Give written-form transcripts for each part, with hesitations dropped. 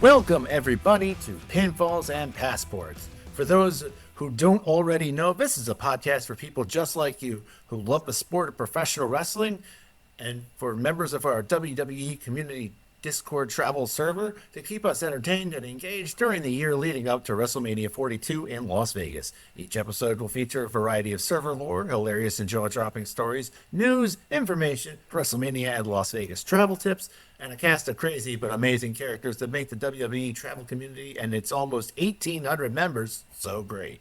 Welcome, everybody, to Pinfalls and Passports. For those who don't already know, this is a podcast for people just like you who love the sport of professional wrestling, and for members of our WWE community Discord travel server to keep us entertained and engaged during the year leading up to WrestleMania 42 in Las Vegas. Each episode will feature a variety of server lore, hilarious and jaw-dropping stories, news, information, WrestleMania and Las Vegas travel tips, and a cast of crazy but amazing characters that make the WWE travel community and its almost 1,800 members so great.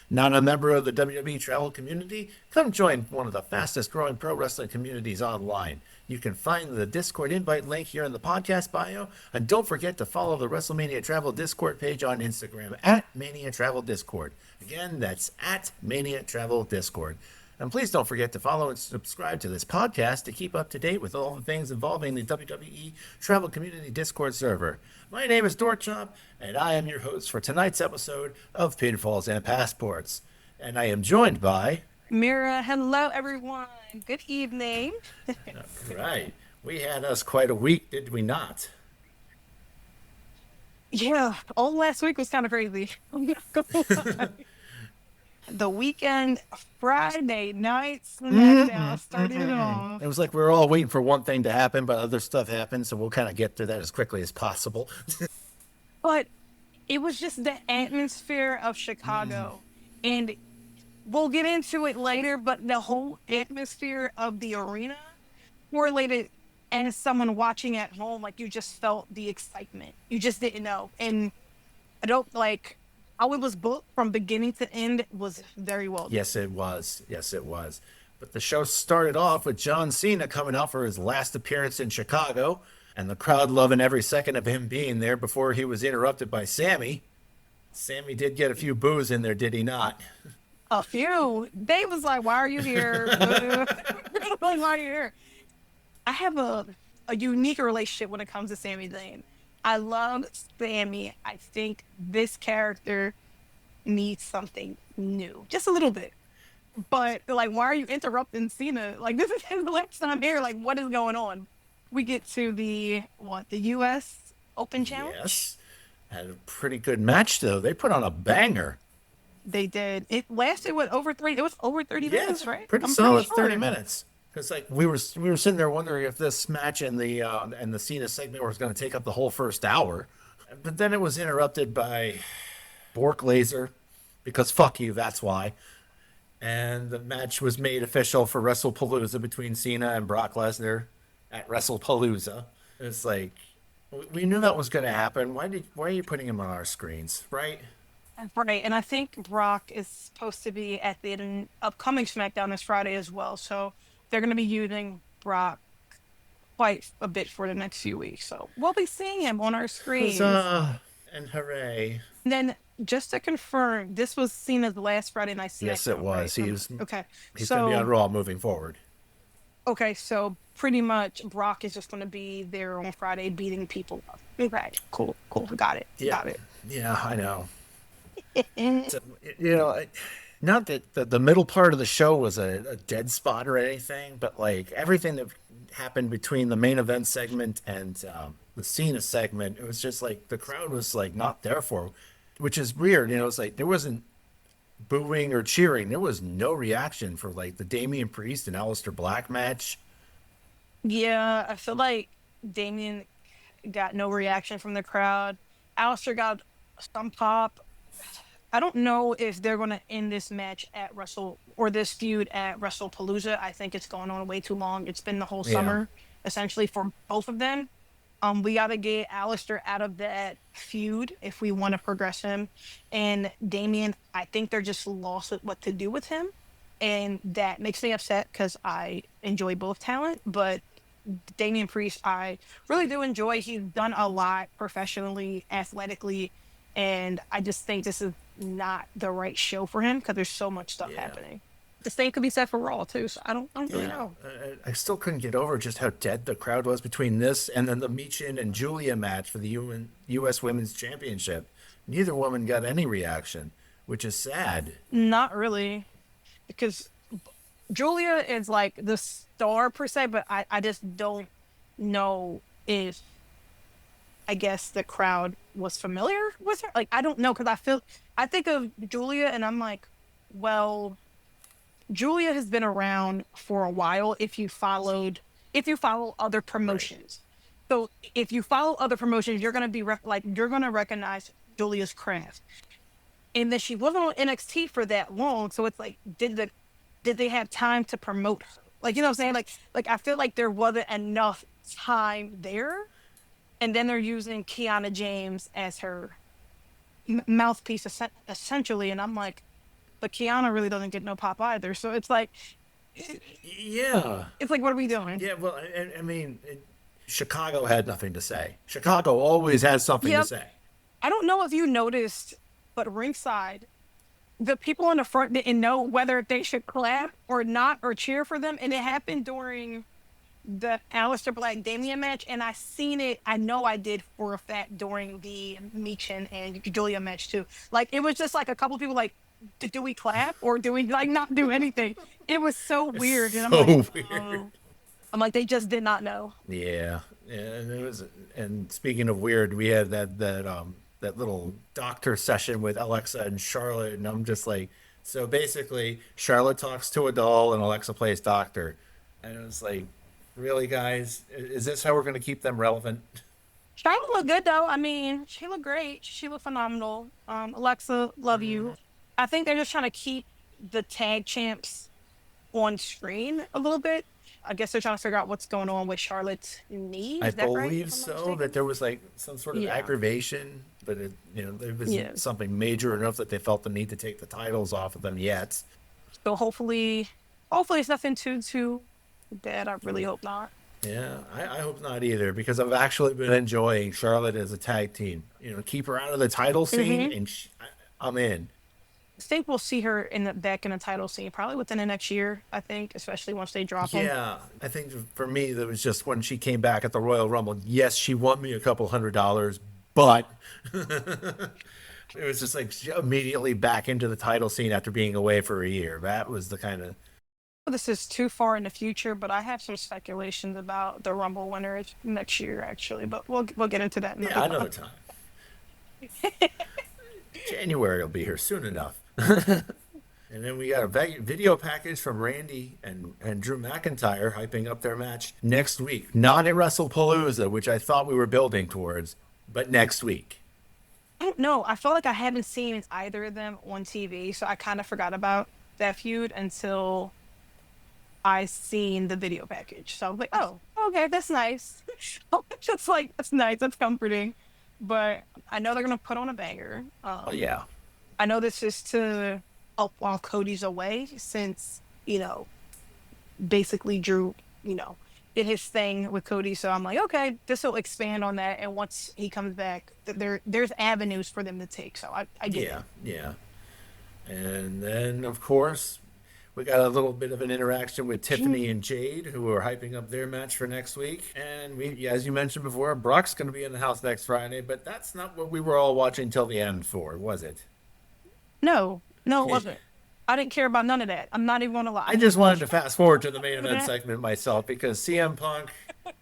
Not a member of the WWE travel community? Come join one of the fastest growing pro wrestling communities online. You can find the Discord invite link here in the podcast bio, and don't forget to follow the WrestleMania Travel Discord page on Instagram at Mania Travel Discord. Again, that's at Mania Travel Discord. And please don't forget to follow and subscribe to this podcast to keep up to date with all the things involving the WWE Travel Community Discord server. My name is Dorkchop, and I am your host for tonight's episode of Pinfalls and Passports. And I am joined by... Mira. Hello, everyone. Good evening. Right. We had us quite a week, did we not? Yeah, all last week was kind of crazy. The weekend, Friday night, Smackdown started it off. It was like we were all waiting for one thing to happen, but other stuff happened, so we'll kind of get through that as quickly as possible. But it was just the atmosphere of Chicago. And we'll get into it later, but the whole atmosphere of the arena correlated, as someone watching at home, like you just felt the excitement. You just didn't know. And I don't like... how it was booked from beginning to end was very well done. Yes, it was. Yes, it was. But the show started off with John Cena coming out for his last appearance in Chicago, and the crowd loving every second of him being there before he was interrupted by Sami. Sami did get a few boos in there, did he not? A few. They was like, why are you here? Like, why are you here? I have a unique relationship when it comes to Sami Zayn. I love Sami. I think this character needs something new. Just a little bit. But, like, why are you interrupting Cena? Like, this is his last time here. Like, what is going on? We get to the U.S. Open Challenge? Yes. Had a pretty good match, though. They put on a banger. They did. It lasted, it was over 30 minutes, right? Pretty solid 30 minutes. Because like we were sitting there wondering if this match and the Cena segment was going to take up the whole first hour, but then it was interrupted by Bork Laser, because fuck you, that's why. And the match was made official for WrestlePalooza between Cena and Brock Lesnar at WrestlePalooza. It's like we knew that was going to happen. Why are you putting him on our screens, right? Right, and I think Brock is supposed to be at the upcoming SmackDown this Friday as well, so they're going to be using Brock quite a bit for the next few weeks. So we'll be seeing him on our screens. Huzzah and hooray. And then, just to confirm, this was Cena's last Friday Night SmackDown. Yes, it was. Right? Okay. He's going to be on Raw moving forward. Okay, so pretty much Brock is just going to be there on Friday beating people up. Okay, cool. Got it. Yeah, I know. So, not that the middle part of the show was a dead spot or anything, but like everything that happened between the main event segment and the Cena segment, it was just like the crowd was like not there for, which is weird. It's like there wasn't booing or cheering. There was no reaction for like the Damian Priest and Aleister Black match. Yeah, I feel like Damian got no reaction from the crowd. Aleister got some pop. I don't know if they're going to end this match at this feud at WrestlePalooza. I think it's going on way too long. It's been the whole summer, essentially, for both of them. We got to get Aleister out of that feud if we want to progress him. And Damian, I think they're just lost with what to do with him. And that makes me upset because I enjoy both talent. But Damian Priest, I really do enjoy. He's done a lot professionally, athletically. And I just think this is not the right show for him because there's so much stuff happening. The same could be said for Raw too, so I don't really know. I still couldn't get over just how dead the crowd was between this and then the Michin and Julia match for the U.S. Women's Championship. Neither woman got any reaction, which is sad. Not really, because Julia is like the star per se, but I just don't know if I guess the crowd was familiar with her. Like, I don't know, because I think of Julia and I'm like, well, Julia has been around for a while if you follow other Right. promotions. So if you follow other promotions, you're gonna be you're gonna recognize Julia's craft. And then she wasn't on NXT for that long, so it's like, did they have time to promote her? Like, you know what I'm saying? Like I feel like there wasn't enough time there, and then they're using Kiana James as her mouthpiece essentially, and I'm like, but Kiana really doesn't get no pop either. So it's like, Yeah. it's like, what are we doing? Yeah. Well, I mean, Chicago had nothing to say. Chicago always has something to Yep. say. I don't know if you noticed, but ringside, the people in the front didn't know whether they should clap or not or cheer for them. And it happened during the Aleister Black Damian match. And I seen it, I know I did for a fact during the Michin and Julia match too. Like, it was just like a couple people like, do we clap or do we like not do anything? It was so It's weird. And I'm like, so weird. oh, I'm like, they just did not know. Yeah, and it was. And speaking of weird, we had that little doctor session with Alexa and Charlotte, and I'm just like, so basically, Charlotte talks to a doll, and Alexa plays doctor, and it was like, really, guys, is this how we're going to keep them relevant? Charlotte looked good though. I mean, she looked great. She looked phenomenal. Alexa, love you. I think they're just trying to keep the tag champs on screen a little bit. I guess they're trying to figure out what's going on with Charlotte's knee. I Is that right? believe If I'm not so. That mistaken. there was like some sort of Yeah. aggravation, but there Yeah. wasn't something major enough that they felt the need to take the titles off of them yet. So hopefully it's nothing too bad. I really hope not. Yeah, I hope not either because I've actually been enjoying Charlotte as a tag team. Keep her out of the title scene, Mm-hmm. and I'm in. I think we'll see her back in the title scene probably within the next year. I think, especially once they drop them. Yeah, I think for me that was just when she came back at the Royal Rumble. Yes, she won me a couple $100, but it was just like she immediately back into the title scene after being away for a year. That was the kind of This is too far in the future, but I have some speculations about the Rumble winners next year, actually. But we'll get into that another yeah, time. another time. January will be here soon enough. And then we got a video package from Randy and Drew McIntyre hyping up their match next week. Not at WrestlePalooza, which I thought we were building towards, but next week. I don't know. I feel like I haven't seen either of them on TV, so I kind of forgot about that feud until I seen the video package. So I was like, oh, okay, that's nice. Just like, that's nice. That's comforting. But I know they're gonna put on a banger. Oh yeah, I know this is to help while Cody's away, since basically Drew, you know, did his thing with Cody. So I'm like, okay, this will expand on that. And once he comes back, there's avenues for them to take. So I get it. yeah, yeah. And then of course we got a little bit of an interaction with Tiffany and Jade, who are hyping up their match for next week. And as you mentioned before, Brock's going to be in the house next Friday, but that's not what we were all watching till the end for, was it? No, no, it wasn't. I didn't care about none of that. I'm not even gonna I lie. just wanted to fast forward to the main None of event that. segment myself because CM Punk,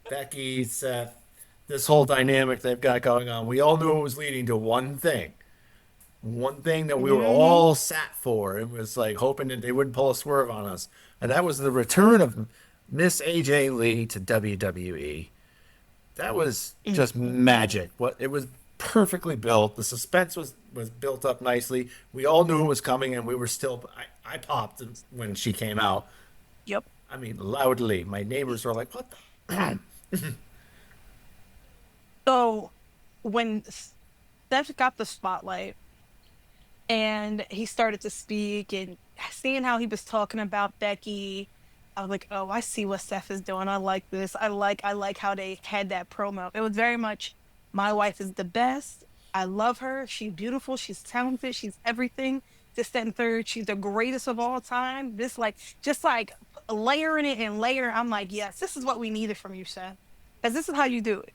Becky, Seth, this whole dynamic they've got going on, we all knew it was leading to one thing that we were Hmm. all sat for. It was like hoping that they wouldn't pull a swerve on us, and that was the return of Miss AJ Lee to WWE. That was just magic. What it was perfectly built. The suspense was built up nicely. We all knew it was coming, and we were still. I popped when she came out. Yep. I mean, loudly. My neighbors were like, "What the?" So when Steph got the spotlight and he started to speak and seeing how he was talking about Becky, I was like, oh, I see what Steph is doing. I like this. I like how they had that promo. It was very much, my wife is the best. I love her. She's beautiful. She's talented. She's everything. This, that, and third. She's the greatest of all time. This, like, just like layering it and layer. I'm like, yes, this is what we needed from you, Seth. Because this is how you do it.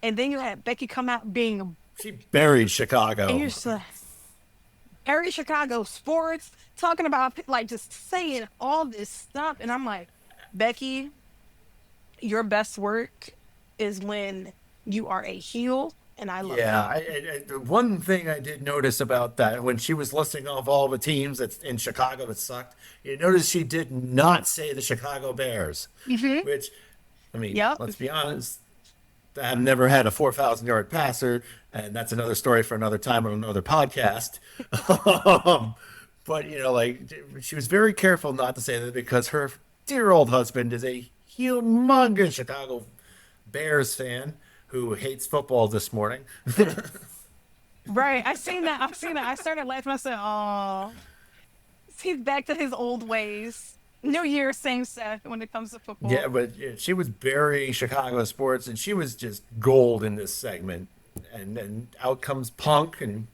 And then you had Becky come out being, She buried and Chicago. you're just like, Harry Chicago sports, talking about like just saying all this stuff. And I'm like, Becky, your best work is when You are a heel, and I love Yeah, that. one thing I did notice about that when she was listing off all the teams that's in Chicago that sucked, you notice she did not say the Chicago Bears, Hmm. which, I mean, Yep. let's be honest, I've never had a 4,000 yard passer, and that's another story for another time on another podcast. But like she was very careful not to say that because her dear old husband is a humongous Chicago Bears fan who hates football this morning. Right. I seen that. I've seen that. I started laughing. I said, "Oh, he's back to his old ways." New Year, same set when it comes to Yeah, football. but she was burying Chicago sports, and she was just gold in this segment. And then out comes Punk, and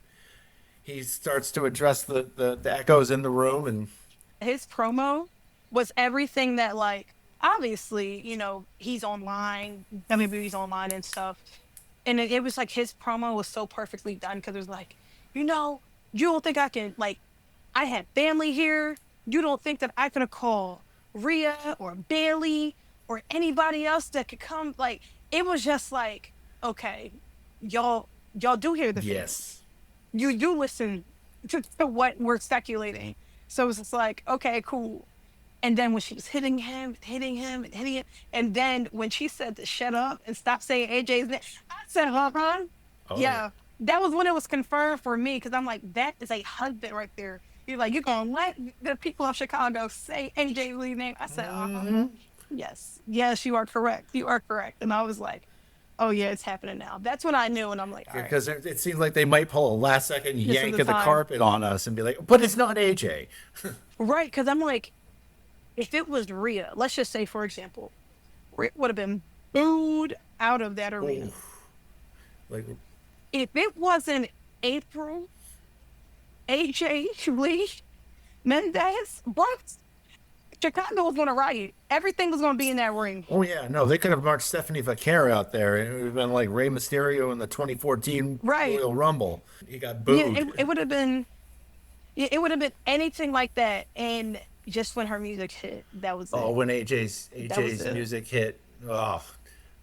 he starts to address the echoes in the room, and His promo was everything that, like, obviously, he's online, WWE's online and stuff. And it was like his promo was so perfectly done because it was like, you know, you don't think I can, like, I have family here. You don't think that I can call Rhea or Bailey or anybody else that could come? Like, it was just like, okay, y'all do hear the fans. yes, You do listen to what we're speculating. So it's just like, okay, cool. And then when she was hitting him, and hitting it, and then when she said to shut up and stop saying AJ's name, I said, huh? oh yeah, Yeah, that was when it was confirmed for me because I'm like, that is a husband right there. You're like, you're gonna let the people of Chicago say AJ Lee's name? I said, yes, yes, you are correct. You are correct. And I was like, oh yeah, it's happening now. That's when I knew, and I'm like, all right, because it seems like they might pull a last second this is yank the of the time, carpet on us and be like, but it's not AJ. right? Because I'm like, if it was Rhea, let's just say, for example, Rhea would have been booed out of that arena. Oh, like If it wasn't April, AJ, Lee, Mendez, Brooks, Chicago was going to riot. Everything was going to be in that ring. oh yeah, no, they could have marched Stephanie Vaquer out there, and it would have been like Rey Mysterio in the 2014 Right. Royal Rumble. He got Yeah, booed. it would have been, yeah, it would have been anything like that. And just when her music hit, that was Oh, it. when AJ's That was AJ's it. music hit, oh,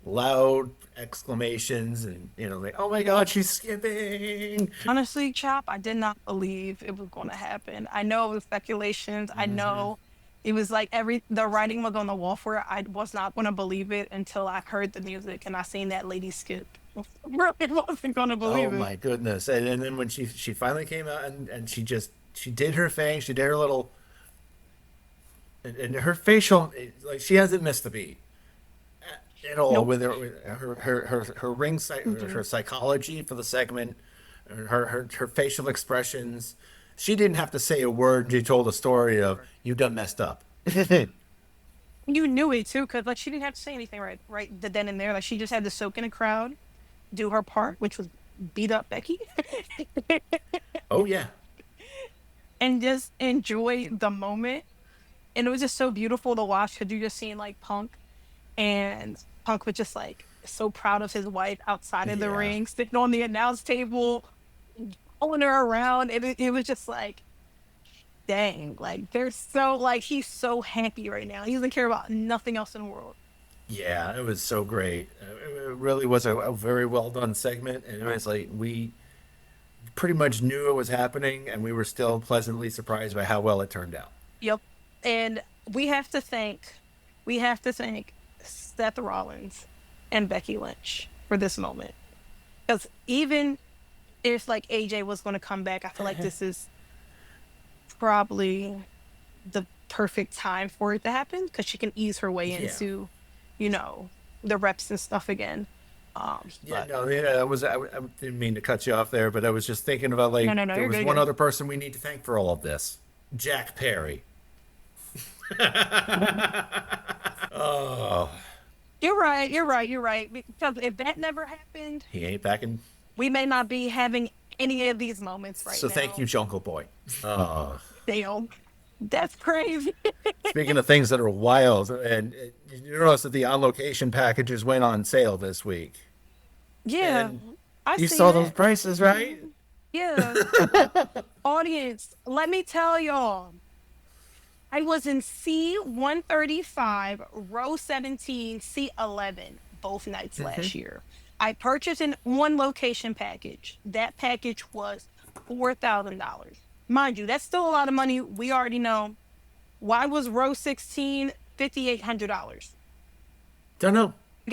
loud exclamations, and like, oh my God, she's skipping. Honestly, Chop, I did not believe it was going to happen. I know it was speculations. I know it was like the writing was on the wall for it. I was not going to believe it until I heard the music and I seen that lady skip. Really wasn't going to Oh believe it. my goodness! And then when she finally came out and she did her thing, she did her little, and her facial, like she hasn't missed a beat at all Nope. with her her Mm-mm. psychology for the segment, her facial expressions. She didn't have to say a word. She told a story of you done messed up. You knew it too, because like she didn't have to say anything right then and there. Like she just had to soak in a crowd, do her part, which was beat up Becky, Oh yeah, and just enjoy the moment. And it was just so beautiful to watch because you just seen like Punk, and Punk was just like so proud of his wife outside of the yeah. ring, sitting on the announce table, pulling her around. And it was just like, dang, like they're so like he's so happy right now. He doesn't care about nothing else in the world. Yeah, it was so great. It really was a very well done segment, and it was like we pretty much knew it was happening, and we were still pleasantly surprised by how well it turned out. Yep. And we have to thank we have to thank Seth Rollins and Becky Lynch for this moment. Because even if like AJ was going to come back, I feel like this is probably the perfect time for it to happen because she can ease her way Yeah, into, you know, the reps and stuff again. yeah, But no, yeah, I didn't mean to cut you off there, but I was just thinking about no, like no, no, there you're was good, one good. other person we need to thank for all of this, Jack Perry. Oh, You're right, you're right, you're right. Because if that never happened, he ain't back in. we may not be having any of these moments right So thank now. you, Jungle Boy. Oh. Damn. That's crazy. Speaking of things that are wild, and you notice that the on location packages went on sale this week. Yeah, And I you seen saw those that. prices, right? Yeah. Audience, let me tell y'all. I was in C135, row 17, C11, both nights last year. I purchased an OnLocation package. That package was $4,000. Mind you, that's still a lot of money. We already know. Why was row 16 $5,800? Don't know. I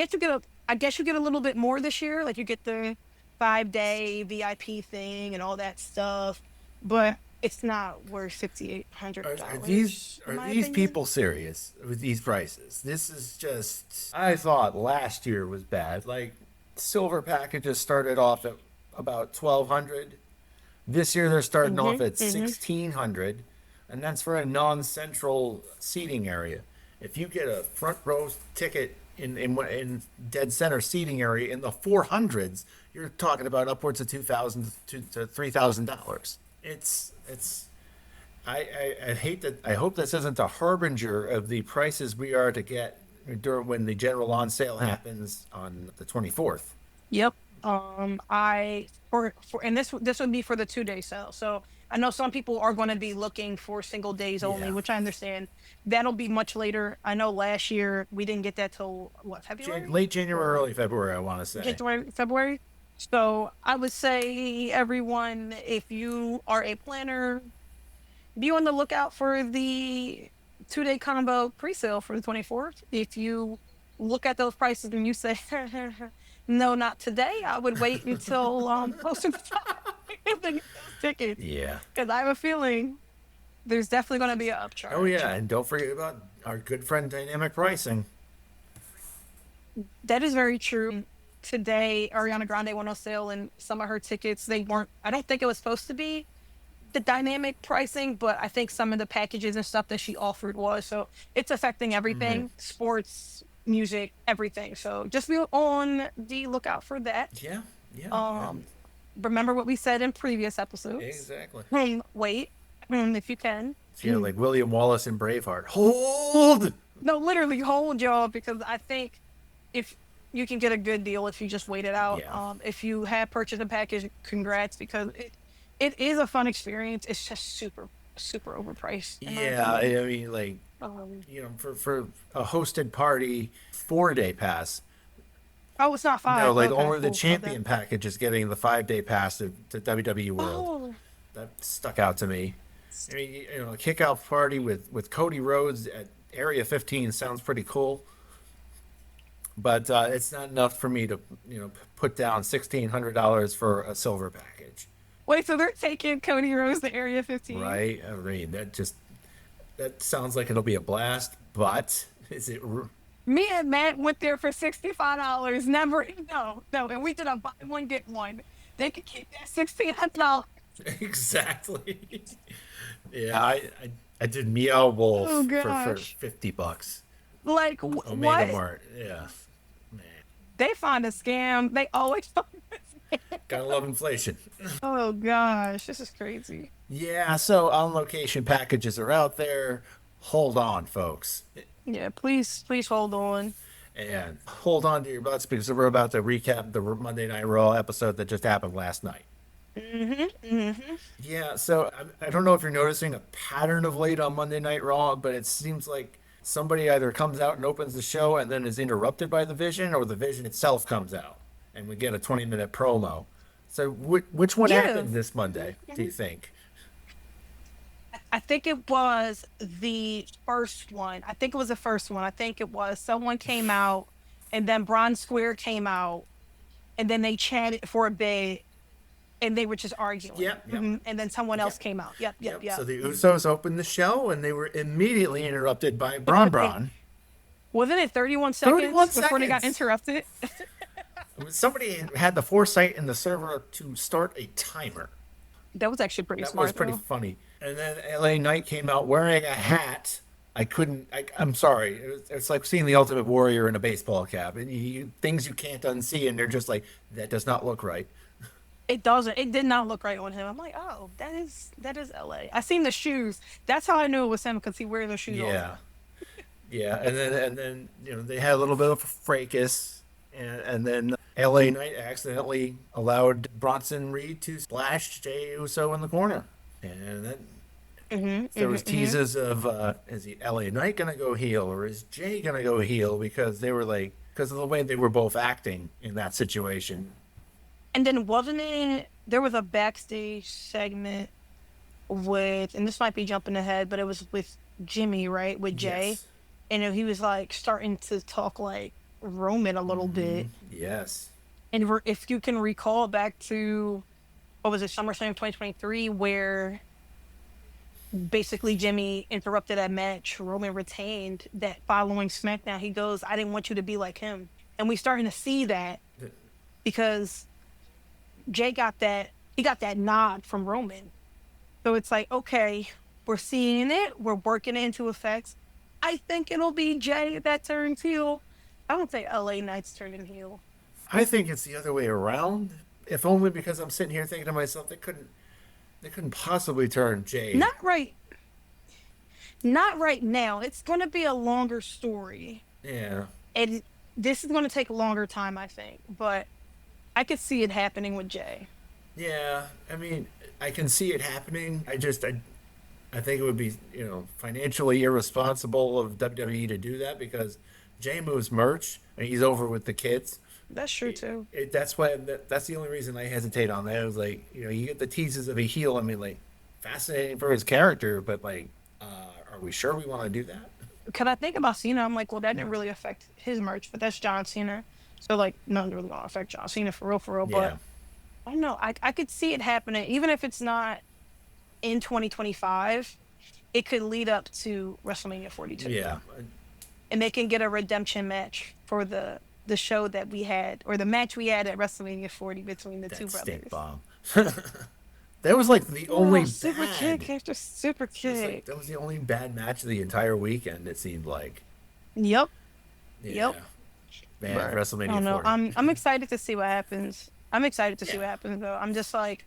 guess you get a little bit more this year. Like you get the 5-day VIP thing and all that stuff, but it's not worth Are $5,800. In my these opinion. people serious with these prices? This is just. I thought last year was bad. Like silver packages started off at about 1,200. This year they're starting off at 1,600, and that's for a non-central seating area. If you get a front row ticket in dead center seating area in the 400s, you're talking about upwards of $2,000 to $3,000. It's I hate that. I hope this isn't a harbinger of the prices we are to get during when the general on sale happens on the 24th. Yep. I for and this would be for the 2-day sale. So I know some people are going to be looking for single days only, Yeah. which I understand. That'll be much later. I know last year we didn't get that till what, February? Late January, early February, I want to say. January, February. So I would say everyone, if you are a planner, be on the lookout for the 2-day combo pre-sale for the 24th. If you look at those prices and you say, no, not today, I would wait until closer to time to get those tickets. Yeah. Because I have a feeling there's definitely going to be an upcharge. Oh yeah, and don't forget about our good friend Dynamic Pricing. That is very true. Today, Ariana Grande went on sale, and some of her tickets, they weren't, I don't think it was supposed to be the dynamic pricing, but I think some of the packages and stuff that she offered was. So it's affecting everything, sports, music, everything. So just be on the lookout for that. Yeah, yeah. Remember what we said in previous episodes. Exactly. Wait, if you can. Yeah, like William Wallace in Braveheart. Hold! No, literally hold, y'all, because I think if you can get a good deal if you just wait it out. Yeah. If you have purchased a package, congrats, because it is a fun experience. It's just super, super overpriced. Yeah, I mean, like, for a hosted party 4-day pass. Oh, it's not 5. No, like Okay, only the cool. champion package is getting the 5-day pass to WWE World. Oh, That stuck out to me. I mean, a kickoff party with Cody Rhodes at Area 15 sounds pretty cool, but it's not enough for me to put down $1,600 for a silver package. wait, so they're taking Cody Rhodes to Area 15? Right? I mean, that sounds like it'll be a blast, but is it? Me and Matt went there for $65. Never, no, and we did a buy one get one. They could keep that $1,600. Exactly. Yeah, I did Meow Wolf for gosh. $50. Like Omega what? Mart. Yeah. Man. They find a scam. They always find a scam. Gotta love inflation. Oh gosh, this is crazy. Yeah, so on location packages are out there. Hold on, folks. Yeah, please hold on. And hold on to your butts because we're about to recap the Monday Night Raw episode that just happened last night. Yeah, so I don't know if you're noticing a pattern of late on Monday Night Raw, but it seems like somebody either comes out and opens the show and then is interrupted by the Vision, or the Vision itself comes out and we get a 20-minute promo. So which one Yeah. happened this Monday, do you think? I think it was the first one. I think it was the first one. I think it was someone came out, and then Bronze Square came out, and then they chatted for a bit, and they were just arguing. Yep. And then someone else came out. Yep. So the Usos opened the show and they were immediately interrupted by Braun. Wasn't it 31 seconds 31 before they got seconds. interrupted? Somebody had the foresight in the server to start a timer. That was actually pretty That smart. was pretty though. funny. And then LA Knight came out wearing a hat. I'm sorry. It's like seeing the Ultimate Warrior in a baseball cap. And things you can't unsee, and they're just like, that does not look right. It doesn't. It did not look right on him. I'm like, oh, that is LA. I seen the shoes. That's how I knew it was him, because he wears the shoes. Yeah. Yeah. And then they had a little bit of a fracas. And then LA Knight accidentally allowed Bronson Reed to splash Jey Uso in the corner. And then there was teases of, is LA Knight going to go heel, or is Jey going to go heel? Because they were like, because of the way they were both acting in that situation. And then wasn't it, there was a backstage segment with, and this might be jumping ahead, but it was with Jimmy, right? With Jay. Yes. And he was like starting to talk like Roman a little bit. Yes. And if you can recall back to, what was it, SummerSlam 2023, where basically Jimmy interrupted that match. Roman retained that following SmackDown. He goes, I didn't want you to be like him. And we starting to see that because Jay he got that nod from Roman. So it's like, okay, we're seeing it. We're working it into effects. I think it'll be Jay that turns heel. I don't think LA Knight's turning heel. I think it's the other way around. If only because I'm sitting here thinking to myself, they couldn't possibly turn Jay. Not right. Not right now. It's going to be a longer story. Yeah. And this is going to take a longer time, I think. But I could see it happening with Jay. Yeah. I mean, I can see it happening. I think it would be, financially irresponsible of WWE to do that because Jay moves merch and he's over with the kids. That's true, too. That's the only reason I hesitate on that. It was like, you get the teases of a heel. I mean, like, fascinating for his character, but like, are we sure we want to do that? Because I think about Cena, I'm like, well, that didn't really affect his merch, but that's John Cena. So, like, nothing really going to affect John Cena for real. Yeah. But I don't know. I could see it happening, even if it's not in 2025. It could lead up to WrestleMania 42. Yeah. And they can get a redemption match for the show that we had, or the match we had at WrestleMania 40 between the two brothers. Stink bomb. That was like the only super bad. kick after super kick. That was the only bad match of the entire weekend. It seemed like. Yep. Yeah. Yep. Man, But WrestleMania I don't know. 40. I'm excited to see what happens. I'm excited to see what happens though. I'm just like,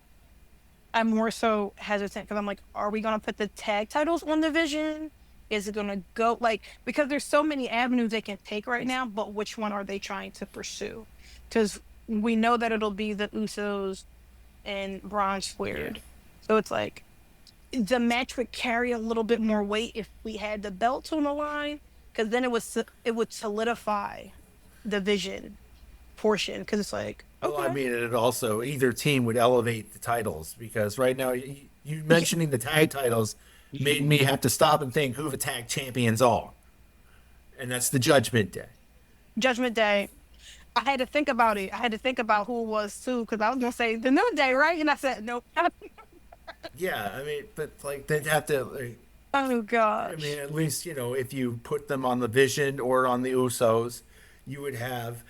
I'm more so hesitant because I'm like, are we gonna put the tag titles on the Vision? Is it gonna go because there's so many avenues they can take right now, but which one are they trying to pursue? Because we know that it'll be the Usos and Braun squared. So it's like the match would carry a little bit more weight if we had the belts on the line, because then it would solidify the Vision portion. Because it's like, okay. Well, I mean, it also either team would elevate the titles because right now you mentioning the tag titles made me have to stop and think who the tag champions are, and that's the Judgment Day. Judgment Day. I had to think about it. I had to think about who it was too, because I was gonna say the New Day, right? And I said nope. Yeah, I mean, but like they'd have to. Like, Oh gosh. I mean, at least if you put them on the Vision or on the Usos, you would have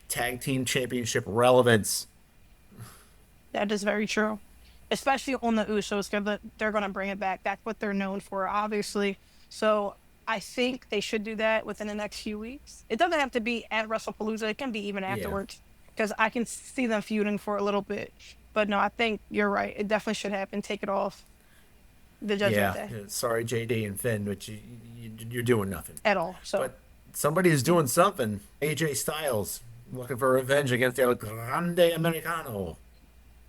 tag team championship relevance. That is very true. Especially on the Usos, because they're going to bring it back. That's what they're known for, obviously. So I think they should do that within the next few weeks. It doesn't have to be at WrestlePalooza. It can be even afterwards, because I can see them feuding for a little bit. But no, I think you're right. It definitely should happen. Take it off the Judgment Day. Sorry, JD and Finn, but you're doing nothing. At all. So But somebody is doing something. AJ Styles looking for revenge against El Grande Americano.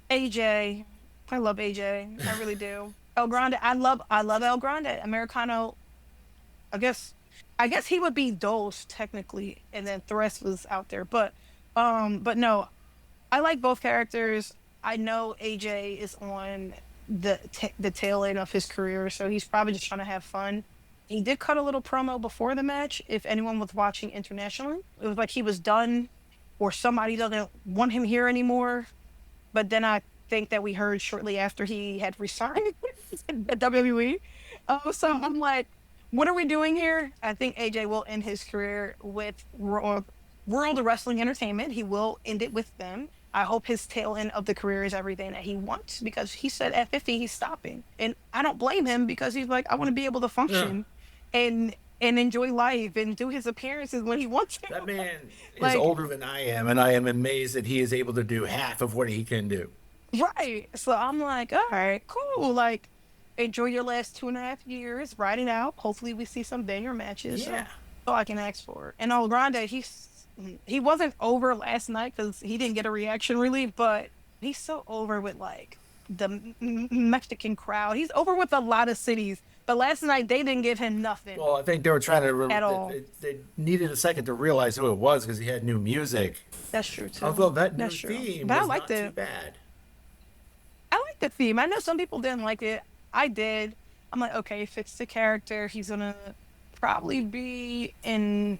AJ, I love AJ. I really do. El Grande, I love El Grande. Americano, I guess he would be Dose technically, and then Thresh was out there. But no, I like both characters. I know AJ is on the tail end of his career, so he's probably just trying to have fun. He did cut a little promo before the match. If anyone was watching internationally, it was like he was done, or somebody doesn't want him here anymore. But then I think that we heard shortly after he had resigned at WWE. So I'm like, what are we doing here? I think AJ will end his career with World Wrestling Entertainment. He will end it with them. I hope his tail end of the career is everything that he wants, because he said at 50 he's stopping. And I don't blame him, because he's like, I want to be able to function and enjoy life and do his appearances when he wants to. That man is older than I am, and I am amazed that he is able to do half of what he can do. Right. So I'm like, all right, cool. Like, enjoy your last 2.5 years, ride it out. Hopefully we see some banger matches. Yeah. So I can ask for it. And El Grande, he wasn't over last night because he didn't get a reaction really, but he's so over with like the Mexican crowd. He's over with a lot of cities, but last night they didn't give him nothing Well, I think they were trying to. at all. They needed a second to realize who it was because he had new music. That's true too. Although that new That's true. theme But I was liked not too it. bad. I like the theme. I know some people didn't like it. I did. I'm like, okay, fits the character. He's gonna probably be in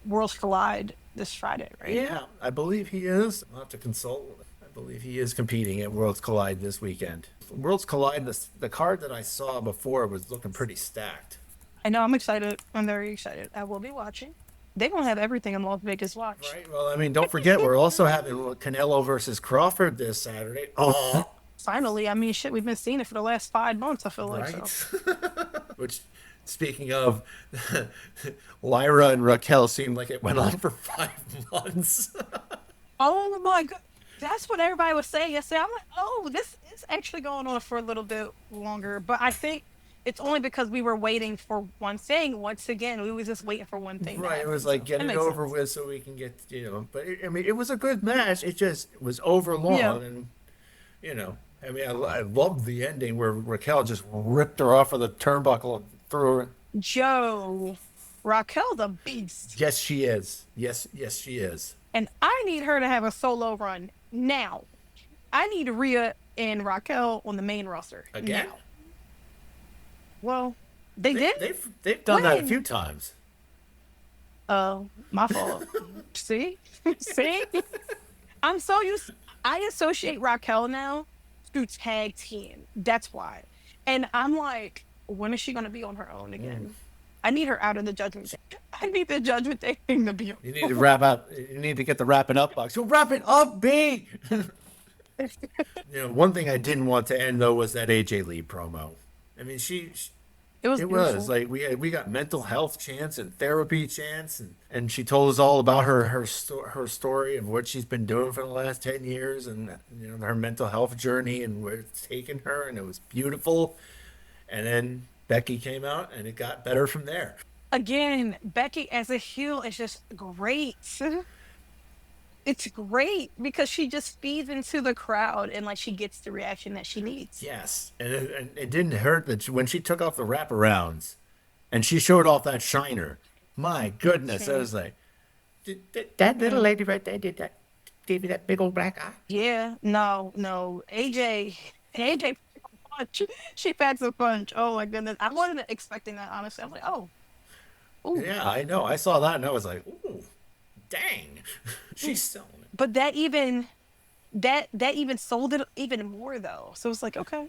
Worlds Collide this Friday, right? Yeah, I believe he is. I'll have to consult. I believe he is competing at Worlds Collide this weekend. Worlds Collide, the card that I saw before was looking pretty stacked. I know. I'm excited. I'm very excited. I will be watching. They're gonna have everything in Las Vegas. Watch. Right. Well, I mean, don't forget we're also having Canelo versus Crawford this Saturday. Oh, Finally, I mean, shit, we've been seeing it for the last 5 months. I feel like right. so. Which, speaking of, Lyra and Raquel seemed like it went on for 5 months. Oh my god, that's what everybody was saying yesterday. I'm like, oh, this is actually going on for a little bit longer. But I think it's only because we were waiting for one thing. Once again, we was just waiting for one thing. Right. It was like, get it over with so we can get, But I mean, it was a good match. It just was over long, Yeah. and I mean, I loved the ending where Raquel just ripped her off of the turnbuckle and threw her. Joe, Raquel the beast. Yes, she is. Yes, she is. And I need her to have a solo run now. I need Rhea and Raquel on the main roster. Again? Now. Well, they did? They've done that a When? few times. Oh, my fault. See? See? I'm so used. I associate Raquel now to tag team. That's why. And I'm like, when is she going to be on her own again? I need her out of the Judgment Day. I need the Judgment Day thing to be on. You need to wrap up. You need to get the wrapping up box. So wrap it up, B. One thing I didn't want to end though was that AJ Lee promo. I mean, It was it beautiful. was like we got mental health chance and therapy chance, and she told us all about her story and what she's been doing for the last 10 years, and her mental health journey and where it's taken her, and it was beautiful. And then Becky came out, and it got better from there. Again, Becky as a heel is just great. It's great because she just feeds into the crowd and like she gets the reaction that she needs. Yes, and it didn't hurt that when she took off the wraparounds, and she showed off that shiner. My goodness, I was like, that little lady right there did that, gave you that big old black eye. Yeah, no. AJ packs a punch. She packs a punch. Oh my goodness. I wasn't expecting that, honestly. I'm like, oh. Ooh. Yeah, I know. I saw that and I was like, ooh, dang, she's selling it. But that even sold it even more though. So it's like, okay,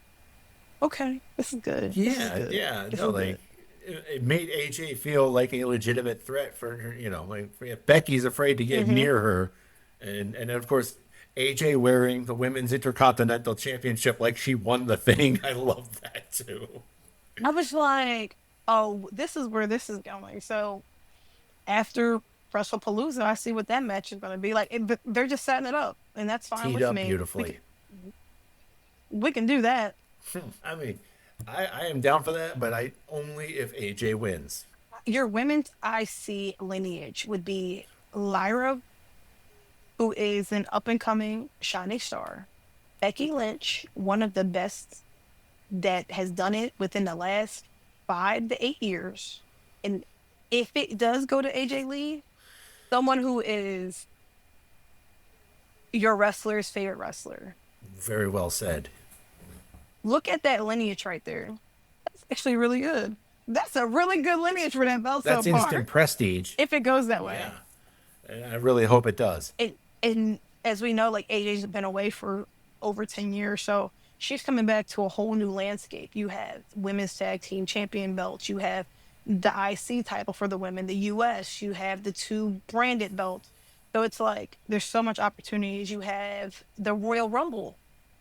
this is good. This is Yeah, good. yeah. This No, is like good. it made AJ feel like a legitimate threat for her. Like if Becky's afraid to get near her, and then of course AJ wearing the Women's Intercontinental Championship like she won the thing. I love that too. I was like, oh, this is where this is going. So after WrestlePalooza, I see what that match is going to be like. But they're just setting it up, and that's fine Teed with up me. beautifully. We can do that. I mean, I am down for that, but I only if AJ wins. Your women's IC lineage would be Lyra, who is an up and coming shining star. Becky Lynch, one of the best that has done it within the last 5 to 8 years. And if it does go to AJ Lee, someone who is your wrestler's favorite wrestler. Very well said. Look at that lineage right there. That's actually really good. That's a really good lineage for that belt That's so far. instant prestige. If it goes that way. Yeah. And I really hope it does. And as we know, like AJ's been away for over 10 years, so she's coming back to a whole new landscape. You have women's tag team champion belts. You have the IC title for the women, the US. You have the 2 branded belts. So it's like there's so much opportunities. You have the Royal Rumble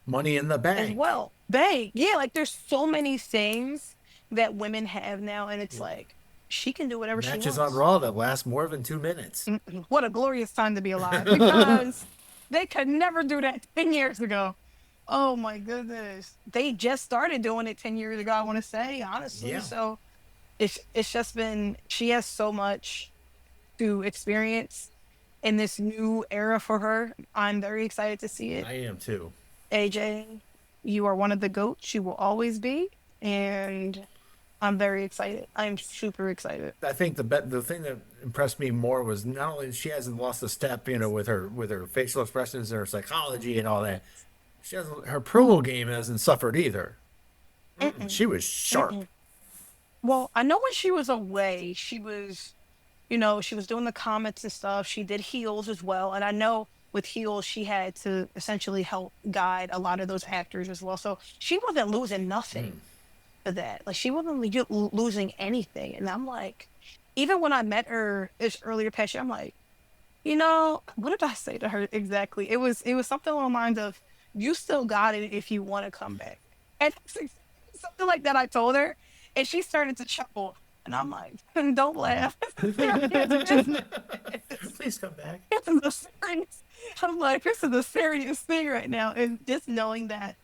Money in the as bank. well. Bang. Yeah, like there's so many things that women have now, and it's like she can do whatever she Matches wants. on Raw that last more than 2 minutes. What a glorious time to be alive, because they could never do that 10 years ago. Oh my goodness. They just started doing it 10 years ago, I want to say, honestly. Yeah. So it's just been, she has so much to experience in this new era for her. I'm very excited to see it. I am too. AJ, You are one of the GOATs. You will always be. And I'm very excited. I'm super excited. I think the thing that impressed me more was not only she hasn't lost a step, with her facial expressions and her psychology and all that. She hasn't her promo game hasn't suffered either. Mm-mm, She was sharp. mm-mm. Well, I know when she was away, she was, she was doing the comments and stuff. She did heels as well. And I know with heels, she had to essentially help guide a lot of those actors as well. So she wasn't losing nothing for that. Like she wasn't losing anything. And I'm like, even when I met her this earlier past year, I'm like, what did I say to her exactly? It was something along the lines of, "You still got it if you want to come back," and something like that. I told her, and she started to chuckle, and I'm like, "Don't laugh." Please come back. This is a serious. I'm like, this is a serious thing right now, and just knowing that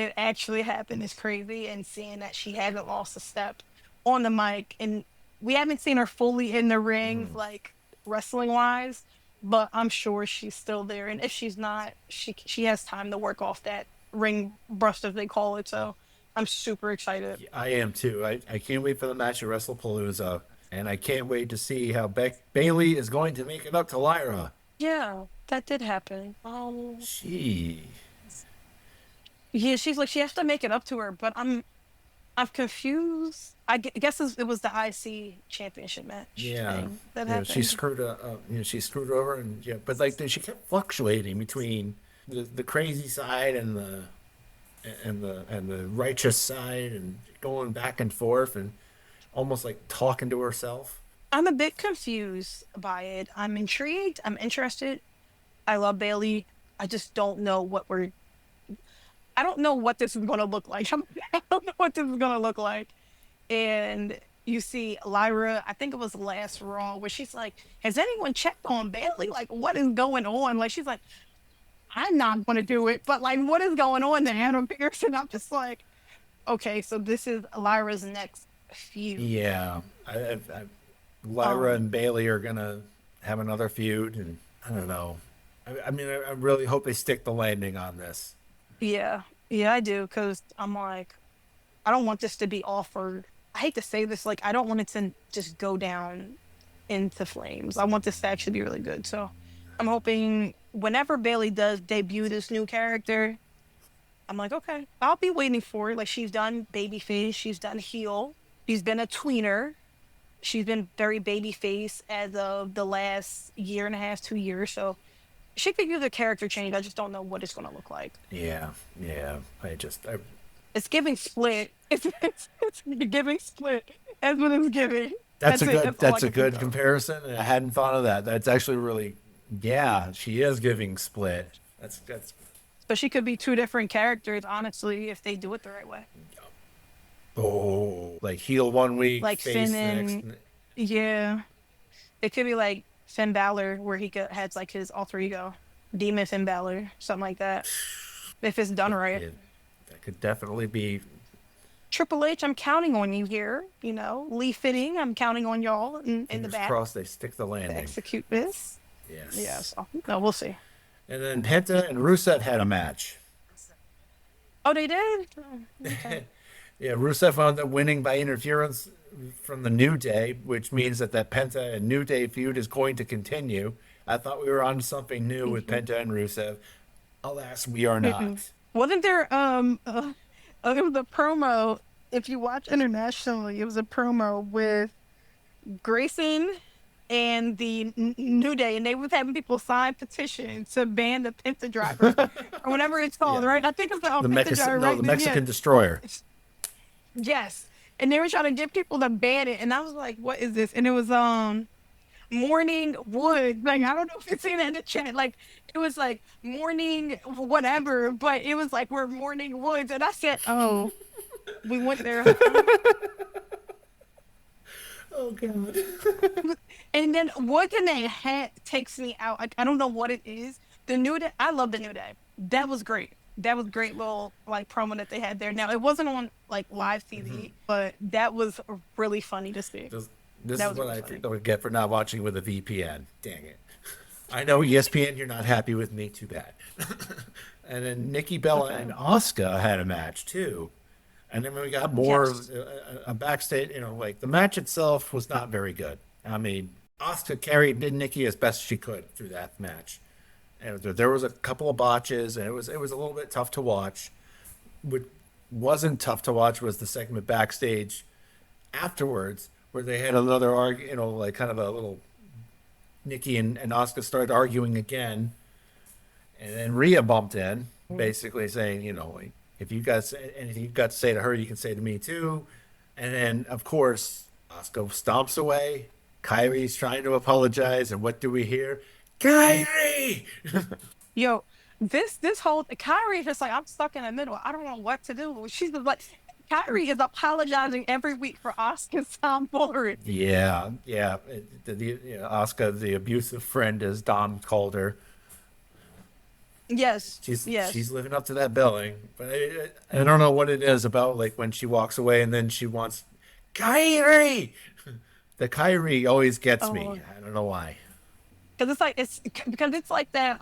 it actually happened is crazy, and seeing that she hasn't lost a step on the mic, and we haven't seen her fully in the ring, like wrestling wise, but I'm sure she's still there, and if she's not, she has time to work off that ring rust as they call it. So I'm super excited. I am too. I can't wait for the match at WrestlePalooza, and I can't wait to see how Bailey is going to make it up to Lyra. Yeah, that did happen. She. Yeah, she's like she has to make it up to her, but I'm confused. I guess it was the IC championship match Yeah, thing that she happened. screwed she screwed over, and but like she kept fluctuating between the crazy side and the righteous side, and going back and forth, and almost like talking to herself. I'm a bit confused by it. I'm intrigued. I'm interested. I love Bailey. I just don't know I don't know what this is going to look like. I don't know what this is going to look like. And you see Lyra, I think it was last Raw, where she's like, "Has anyone checked on Bailey? Like, what is going on?" Like, she's like, "I'm not going to do it, but like, what is going on there, Adam Pearce?" And I'm just like, okay, so this is Lyra's next feud. Yeah, Lyra Um, and Bailey are gonna have another feud, and I don't know. I mean, I really hope they stick the landing on this. yeah, yeah, I do, because I'm like, I don't want this to be offered. I hate to say this, like, I don't want it to just go down into flames. I want this to actually be really good. So I'm hoping whenever Bailey does debut this new character, I'm like, okay, I'll be waiting for it. Like, she's done babyface, she's done heel, she's been a tweener, she's been very babyface as of the last year and a half, 2 years. So she could use a character change. I just don't know what it's going to look like. Yeah, yeah. I It's giving split. It's giving split. That's what it's giving. That's a That's it. good That's all I that's a can think good of. comparison. And I hadn't thought of that. That's actually really, yeah, she is giving split. That's So she could be two different characters, honestly, if they do it the right way. oh, like heel one week, Like face Finn the next. and yeah, it could be like Finn Balor, where has like his alter ego, Demon Finn Balor, something like that. If it's done right. Yeah, that could definitely be. Triple H, I'm counting on you here. Lee Fitting, I'm counting on y'all in the Fingers back crossed they stick the to landing. execute this. Yeah, Yes. so no, we'll see. And then Penta and Rusev had a match. Oh, they did? Oh, okay. Yeah, Rusev wound up winning by interference from the New Day, which means that Penta and New Day feud is going to continue. I thought we were on to something new with Mhm. Penta and Rusev. Alas, we are Mm-mm. not. Wasn't there it was a promo, if you watch internationally, it was a promo with Grayson and the New Day, and they was having people sign petitions to ban the Penta driver or whatever it's called, Yeah. right? I think it's the The Penta driver, right? the Yeah. Mexican Destroyer. Yes. And they were trying to get people to ban it, and I was like, what is this? And it was Morning Wood. Like, I don't know if you've seen that in the chat. Like, it was like morning whatever, but it was like we're Morning Woods. And I said, oh, we went there. Oh God. And then what the name hat takes me out. I don't know what it is. The New Day, I love the New Day. That was great. That was great little like promo that they had there. Now it wasn't on like live TV, but that was really funny to see. This That is was what really I funny. think I would get for not watching with a VPN. Dang it. I know ESPN, you're not happy with me. Too bad. And then Nikki Bella Okay. and Asuka had a match too. And then we got more Yes. of a backstage. Like the match itself was not very good. I mean, Asuka carried Nikki as best she could through that match. And there was a couple of botches, and it was a little bit tough to watch. What wasn't tough to watch was the segment backstage afterwards, where they had another argue. Like kind of a little Nikki and Asuka started arguing again, and then Rhea bumped in, basically saying, like, if you guys anything you got to say to her, you can say to me too. And then, of course, Asuka stomps away. Kyrie's trying to apologize, and what do we hear? Kyrie! Yo, this whole Kyrie is just like I'm stuck in the middle. I don't know what to do. She's just like Kyrie is apologizing every week for Oscar's tomfoolery. Yeah, yeah. Asuka, the abusive friend, as Dom called her. Yes, She's yes. living up to that billing, but I don't know what it is about like when she walks away and then she wants Kyrie. The Kyrie always gets Oh, me. I don't know why. because it's like it's because it's like that.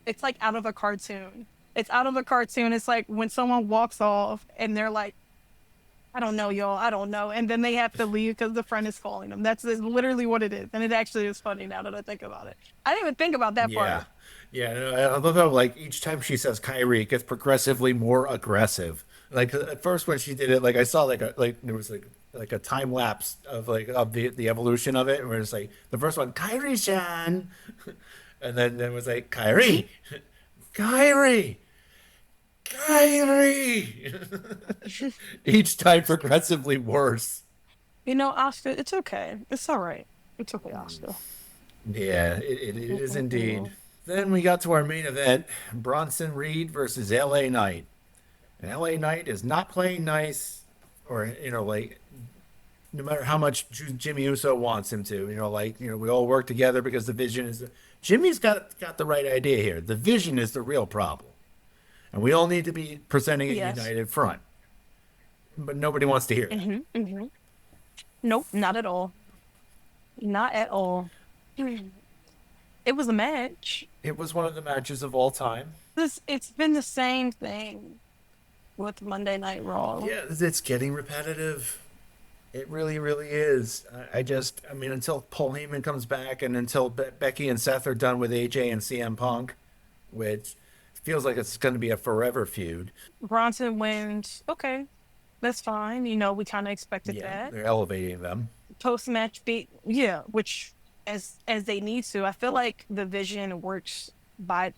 It's like out of a cartoon. It's out of a cartoon. It's like when someone walks off and they're like, I don't know, y'all. I don't know. And then they have to leave because the friend is calling them. That's literally what it is. And it actually is funny now that I think about it. I didn't even think about that Yeah, part. yeah. I love how like each time she says Kyrie, it gets progressively more aggressive. Like at first when she did it, like I saw like there was like a time lapse of like of the evolution of it, where it's like the first one, Kyrie-chan, and then it was like Kyrie, Kyrie, Kyrie. Each time progressively worse. Oscar, it's okay. It's all right. It's okay, Oscar. Yeah, it is indeed. Mm-mm-mm. Then we got to our main event, Bronson Reed versus LA Knight. And LA Knight is not playing nice, or like no matter how much Jimmy Uso wants him to. Like we all work together because the vision is. Jimmy's got the right idea here. The vision is the real problem, and we all need to be presenting a Yes. united front. But nobody wants to hear that. Hmm. Nope, not at all. Not at all. Mm. It was a match. It was one of the matches of all time. It's been the same thing with Monday Night Raw. Yeah, it's getting repetitive. It really, really is. I mean, until Paul Heyman comes back and until Becky and Seth are done with AJ and CM Punk, which feels like it's going to be a forever feud. Bronson wins. Okay, that's fine. We kind of expected Yeah, that. they're elevating them. Post match beat, yeah, which as they need to. I feel like the vision works by.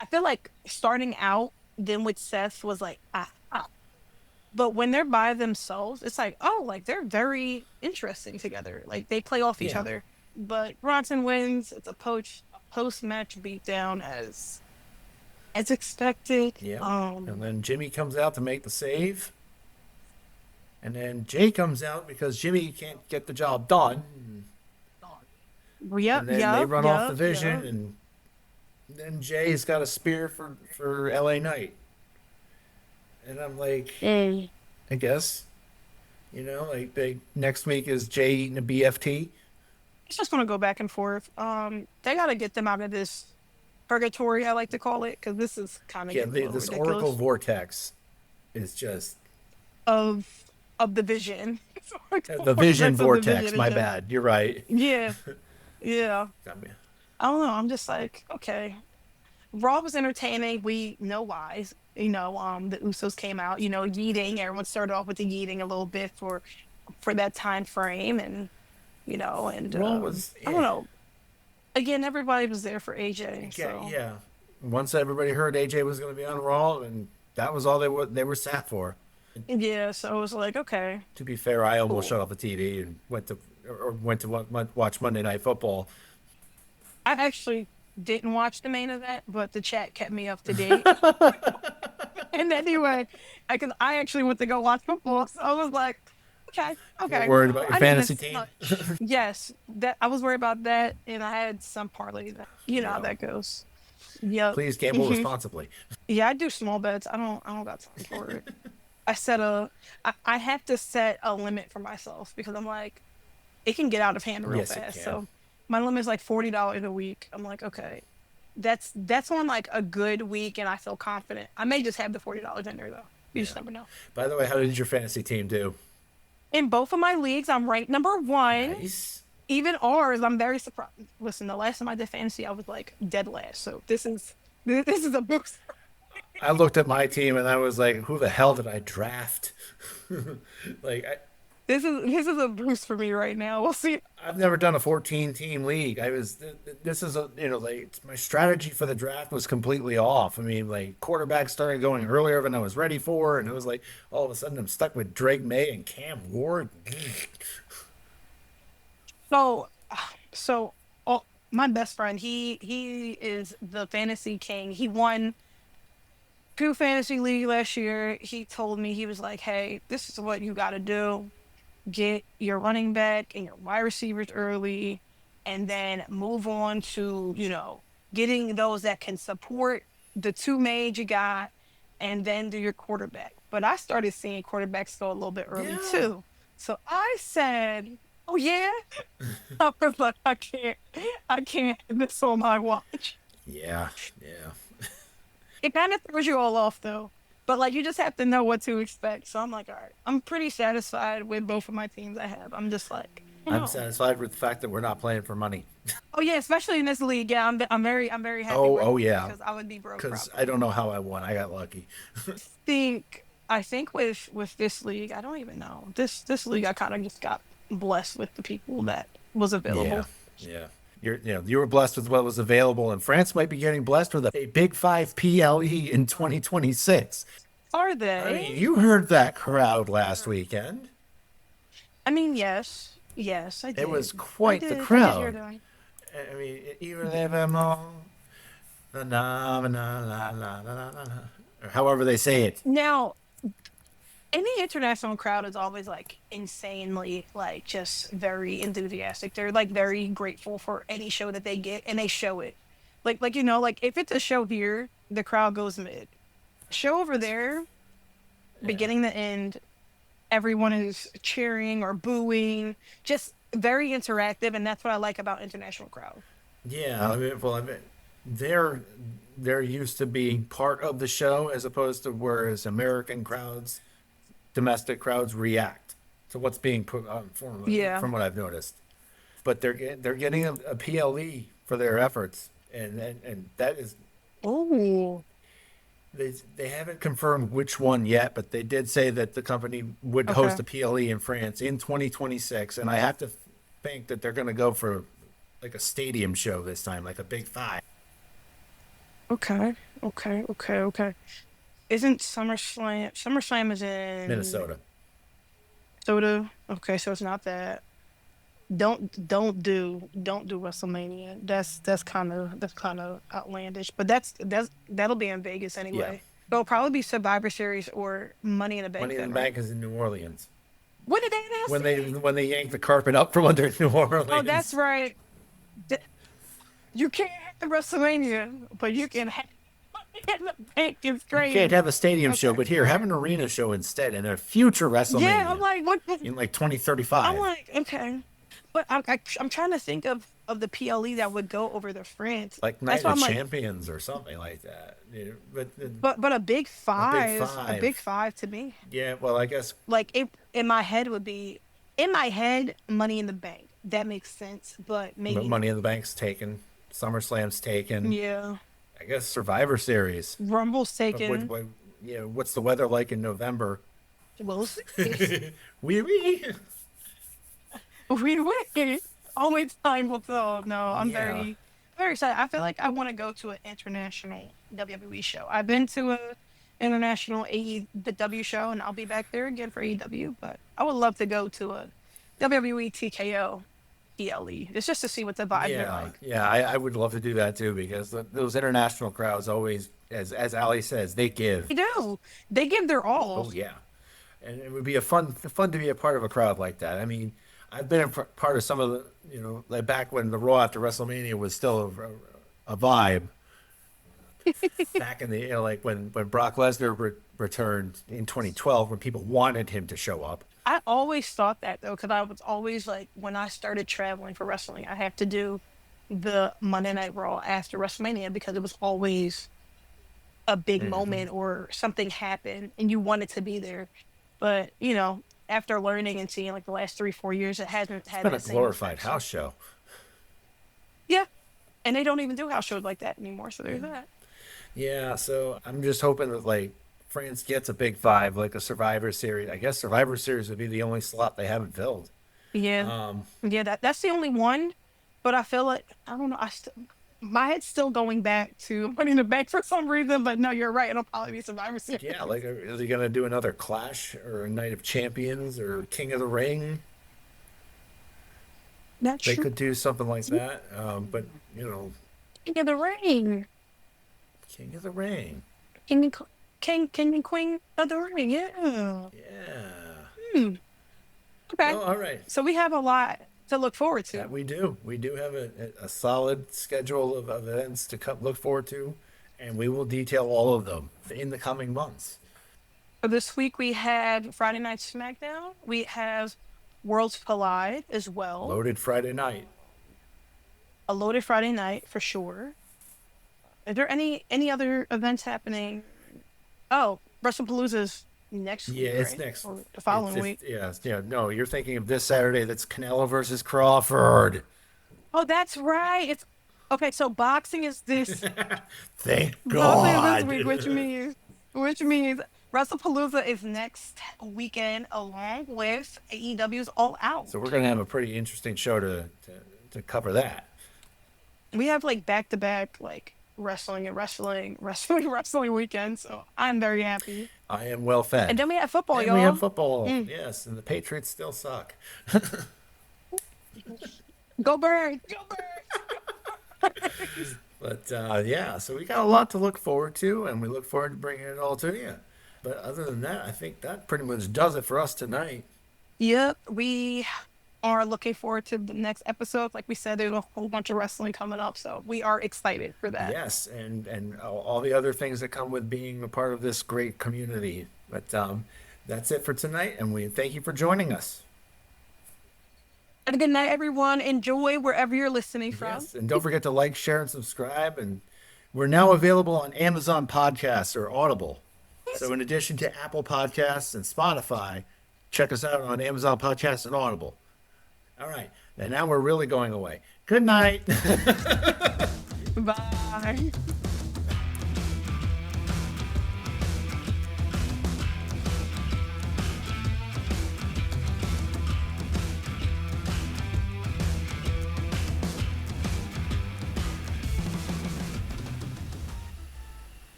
I feel like starting out then with Seth was like but when they're by themselves, it's like oh, like they're very interesting together. Like they play off each Yeah, other. But Bronson wins. It's a post match beatdown as expected. yeah. And then Jimmy comes out to make the save. And then Jay comes out because Jimmy can't get the job done. Yep, And then they yep, run off the yep, vision, yep. and then Jay's got a spear for LA Knight. And I'm like, Mm. I guess, like next week is Jay eating a BFT. It's just gonna go back and forth. They gotta get them out of this purgatory, I like to call it, because this is kind of Yeah, getting a little this Oracle ridiculous. Vortex is just Of the vision. The the Vision vortex of the Vortex. vision is My just bad. You're right. yeah, yeah. I mean, I don't know. I'm just like, okay. Raw was entertaining. We know why. The Usos came out, yeeting. Everyone started off with the yeeting a little bit for that time frame and Raw was, I don't know. Again, everybody was there for AJ, yeah, so yeah. Once everybody heard AJ was going to be on Raw, and that was all they were sat for. yeah, so it was like, okay, To be fair, I almost cool. shut off the TV and went to watch Monday Night Football. I actually didn't watch the main event, but the chat kept me up to date. And anyway, because I actually went to go watch football, so I was like, okay, You're okay, worried well, about your I didn't fantasy miss team? much. Yes, that I was worried about that, and I had some parlay that how Yeah. that goes. Yep. Please gamble Hmm. responsibly. Yeah, I do small bets. I don't got time for it. I set a I have to set a limit for myself because I'm like it can get out of hand real Yes, it fast. can. So my limit is like $40 a week. I'm like, okay, that's on like a good week, and I feel confident. I may just have the $40 in there though. You just Yeah. never know. By the way, how did your fantasy team do? In both of my leagues, I'm ranked number one. Nice. Even ours, I'm very surprised. Listen, the last time I did fantasy, I was like dead last. So this is a boost. I looked at my team and I was like, who the hell did I draft? like This is a boost for me right now. We'll see. I've never done a 14 team league. This is a, like my strategy for the draft was completely off. I mean, like quarterbacks started going earlier than I was ready for. And it was like, all of a sudden I'm stuck with Drake May and Cam Ward. So, so my best friend, he is the fantasy king. He won two fantasy league last year. He told me, he was like, "Hey, this is what you got to do. Get your running back and your wide receivers early, and then move on to, getting those that can support the two made you got, and then do your quarterback." But I started seeing quarterbacks go a little bit early Yeah. too. So I said, "Oh yeah." I was like, I can't have this on my watch. Yeah. Yeah. It kind of throws you all off though. But like you just have to know what to expect. So I'm like, all right, I'm pretty satisfied with both of my teams I have. I'm just like, I'm satisfied with the fact that we're not playing for money. oh yeah, especially in this league. Yeah, I'm very happy Oh, with oh it yeah. because I would be broke Because I probably. don't know how I won. I got lucky. I think with this league, I don't even know. This league I kind of just got blessed with the people that was Yeah. available. Yeah. You were blessed with what was available, and France might be getting blessed with a Big Five PLE in 2026. Are I they? mean, you heard that crowd last weekend. I mean, yes. Yes, I It was did. I quite the did. I did hear crowd. that. I mean, you live more, na na na na na na na, or however they say it. Now, any international crowd is always like insanely like just very enthusiastic. They're like very grateful for any show that they get and they show it. Like if it's a show here, the crowd goes mid. Show over there, Yeah. beginning to end, everyone is cheering or booing. Just very interactive, and that's what I like about international crowd. Yeah, I mean, they're they're used to being part of the show as opposed to whereas American crowds, domestic crowds react to what's being put on Yeah. from what I've noticed. But they're getting a PLE for their efforts, and that is Oh. they haven't confirmed which one yet, but they did say that the company would host Okay. a PLE in France in 2026, and I have to think that they're going to go for like a stadium show this time, like a Big Five. Okay. Okay. Okay. Okay. Isn't SummerSlam is in Minnesota. Soda? Okay, so it's not that. Don't do WrestleMania. That's kind of outlandish. But that'll be in Vegas Yeah. anyway. It'll probably be Survivor Series or Money in the Bank Money in then, the right? Bank is in New Orleans. When did they announce that? When they yank the carpet up from under New Oh, that's Orleans. right. Th- You can't have WrestleMania, but you can have Money in the Bank. It's You can't crazy. have a stadium show, Okay, but here, all have right. an arena show instead in a future Yeah, I'm WrestleMania like, what? in like I'm 2035. like, okay. But I'm trying to think of the PLE that would go over the France. Like That's Night why of I'm like, Champions or something like that. But but a Big a big Five. five to me. Yeah, well, I guess Like it in my head would be in my head, Money in the Bank. That makes sense, but maybe Money not. in the Bank's taken, SummerSlam's taken. Yeah, I guess Survivor Series. Rumble's But taken. what's the weather like in November? We'll see. Wee. We wait. Only time will tell. No, I'm Yeah. very excited. I feel like I want to go to an international WWE show. I've been to a international AEW show, and I'll be back there again for AEW. But I would love to go to a WWE TKO PLE. It's just to see what the vibes are Yeah, like. yeah, I would love to do that too because those international crowds always, as Ali says, they give. They do. They give their all. Oh yeah, and it would be a fun to be a part of a crowd like that. I mean, I've been part of some of the like back when the Raw after WrestleMania was still a vibe. Back in the like when Brock Lesnar returned in 2012 when people wanted him to show up. I always thought that though, because I was always like, when I started traveling for wrestling, I have to do the Monday Night Raw after WrestleMania because it was always a big moment or something happened and you wanted to be there. But, after learning and seeing like the last 3-4 years, it hasn't It's had been a that same glorified effect. So, house show. yeah. And they don't even do house shows like that anymore. So there's that. Yeah, so I'm just hoping that like France gets a big five, like a Survivor Series. I guess Survivor Series would be the only slot they haven't filled. Yeah. Um, Yeah, that's the only one. But I feel like, I don't know, my head's still going back to Money in the Bank for some reason. But no, you're right. It'll probably be Survivor Series. yeah, like are they gonna do another Clash or a Night of Champions or King of the Ring? That's They true. could do something like that. But King of the Ring. King of the Ring. King and, King and Queen of the Ring. Yeah. Yeah. Hmm. Okay. Well, all right. So we have a lot to look forward to. That we do. We do have a solid schedule of events to look forward to, and we will detail all of them in the coming months. For this week, we had Friday Night SmackDown. We have Worlds Collide as well. Loaded Friday night. A loaded Friday night for sure. Is there any other events happening? Oh, WrestlePalooza's next week, Yeah, it's right? next. Or the following It's, week. yeah. No, you're thinking of this Saturday. That's Canelo versus Crawford. Oh, that's right. It's okay. So boxing is this. Thank Boxing is God. this week, which means WrestlePalooza is next weekend, along with AEW's All Out. So we're gonna have a pretty interesting show to cover that. We have like back to back like wrestling and wrestling weekend. So I'm very happy. I am well fed. And then we have football, And y'all. we have football. Yes, and the Patriots still suck. Go Birds! Go Birds! But yeah, so we got a lot to look forward to, and we look forward to bringing it all to you. But other than that, I think that pretty much does it for us tonight. Yep, we are looking forward to the next episode. Like we said, there's a whole bunch of wrestling coming up, so we are excited for that. Yes, and all the other things that come with being a part of this great community. But that's it for tonight, and we thank you for joining us. Have a good night, everyone. Enjoy wherever you're listening from. Yes, and don't forget to like, share, and subscribe. And we're now available on Amazon Podcasts or Audible. So in addition to Apple Podcasts and Spotify, check us out on Amazon Podcasts and Audible. All right, and now we're really going away. Good night. Bye.